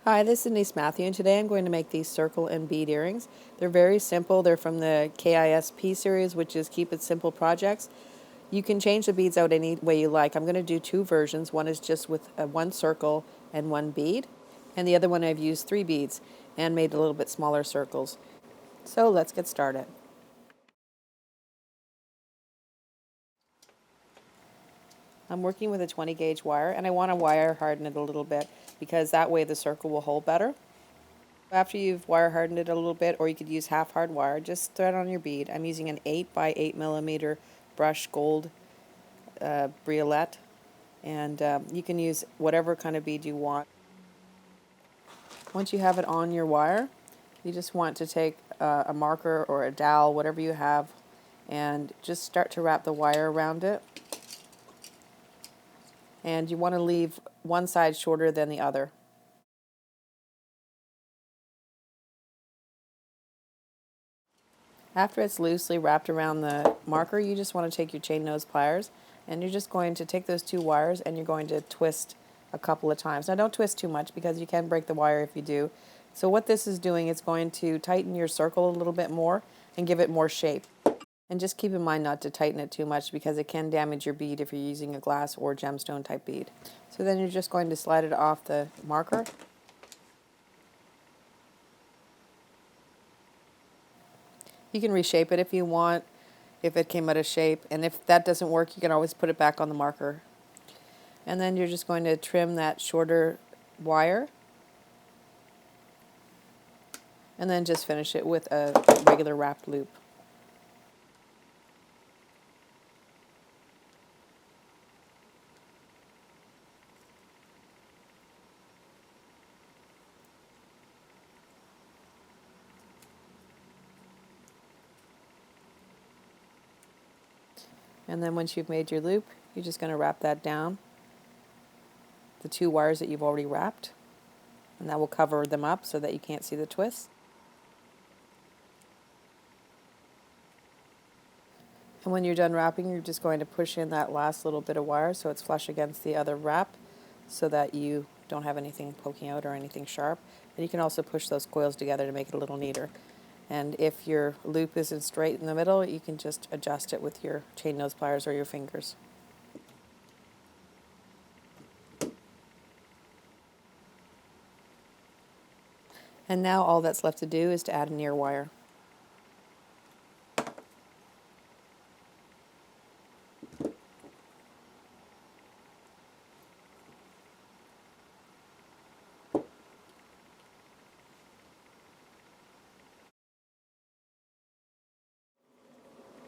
Hi, this is Denise Mathew, and today I'm going to make these circle and bead earrings. They're very simple. They're from the KISP series, which is Keep It Simple Projects. You can change the beads out any way you like. I'm going to do two versions. One is just with one circle and one bead, and the other one I've used 3 beads and made a little bit smaller circles. So let's get started. I'm working with a 20 gauge wire, and I want to wire harden it a little bit because that way the circle will hold better. After you've wire hardened it a little bit, or you could use half hard wire, just thread on your bead. I'm using an 8 by 8 millimeter brush gold briolette, and you can use whatever kind of bead you want. Once you have it on your wire, you just want to take a marker or a dowel, whatever you have, and just start to wrap the wire around it. And you want to leave one side shorter than the other. After it's loosely wrapped around the marker, you just want to take your chain nose pliers, and you're just going to take those 2 wires and you're going to twist a couple of times. Now don't twist too much because you can break the wire if you do. So what this is doing, it's going to tighten your circle a little bit more and give it more shape. And just keep in mind not to tighten it too much because it can damage your bead if you're using a glass or gemstone type bead. So then you're just going to slide it off the marker. You can reshape it if you want, if it came out of shape, and if that doesn't work, you can always put it back on the marker. And then you're just going to trim that shorter wire, and then just finish it with a regular wrapped loop. And then once you've made your loop, you're just going to wrap that down, the 2 wires that you've already wrapped, and that will cover them up so that you can't see the twist. And when you're done wrapping, you're just going to push in that last little bit of wire so it's flush against the other wrap so that you don't have anything poking out or anything sharp. And you can also push those coils together to make it a little neater. And if your loop isn't straight in the middle, you can just adjust it with your chain nose pliers or your fingers. And now all that's left to do is to add an ear wire.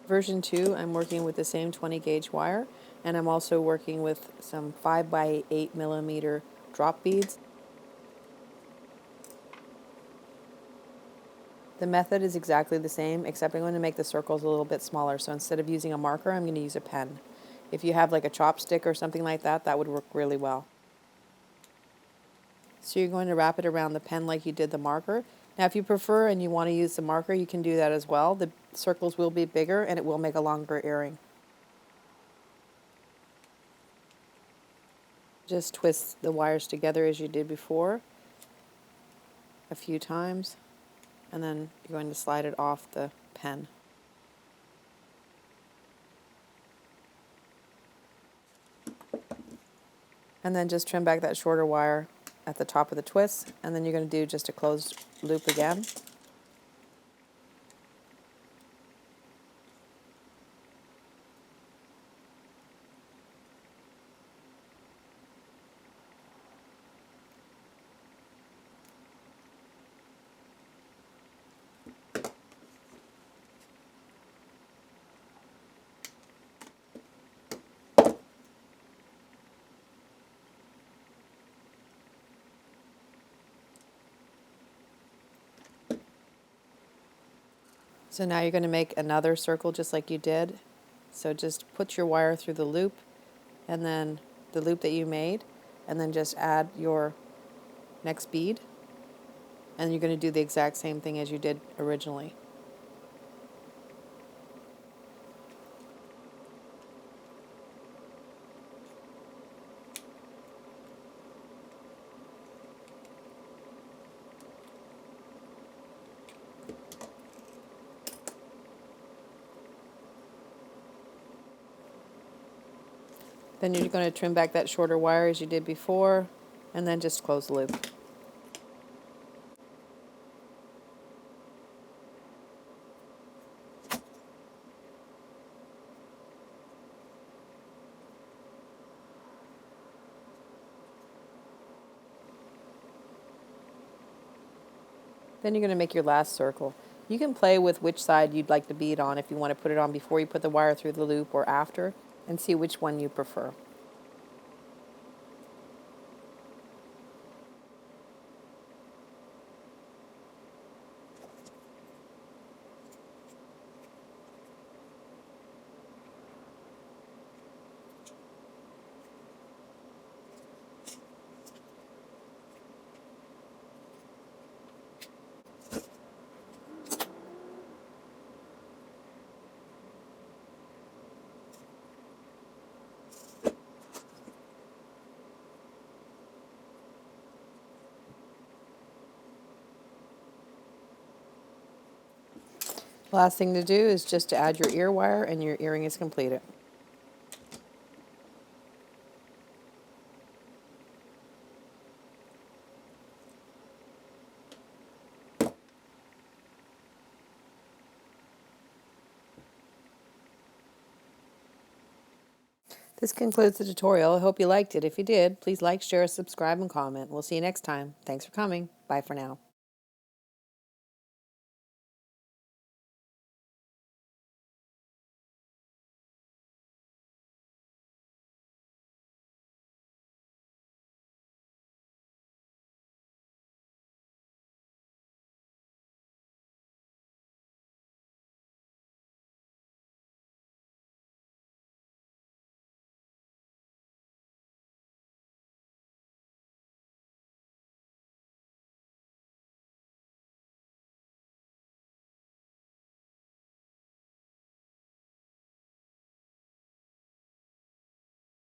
Version 2, I'm working with the same 20 gauge wire, and I'm also working with some 5 by 8 millimeter drop beads. The method is exactly the same, except I'm going to make the circles a little bit smaller. So instead of using a marker, I'm going to use a pen. If you have like a chopstick or something like that, that would work really well. So you're going to wrap it around the pen like you did the marker. Now if you prefer and you want to use the marker, you can do that as well. The circles will be bigger and it will make a longer earring. Just twist the wires together as you did before a few times, and then you're going to slide it off the pen. And then just trim back that shorter wire at the top of the twist, and then you're going to do just a closed loop again. So now you're going to make another circle just like you did. So just put your wire through the loop and then the loop that you made, and then just add your next bead, and you're going to do the exact same thing as you did originally. Then you're going to trim back that shorter wire as you did before, and then just close the loop. Then you're going to make your last circle. You can play with which side you'd like the bead on, if you want to put it on before you put the wire through the loop or after, and see which one you prefer. Last thing to do is just to add your ear wire and your earring is completed. This concludes the tutorial. I hope you liked it. If you did, please like, share, subscribe, and comment. We'll see you next time. Thanks for coming. Bye for now.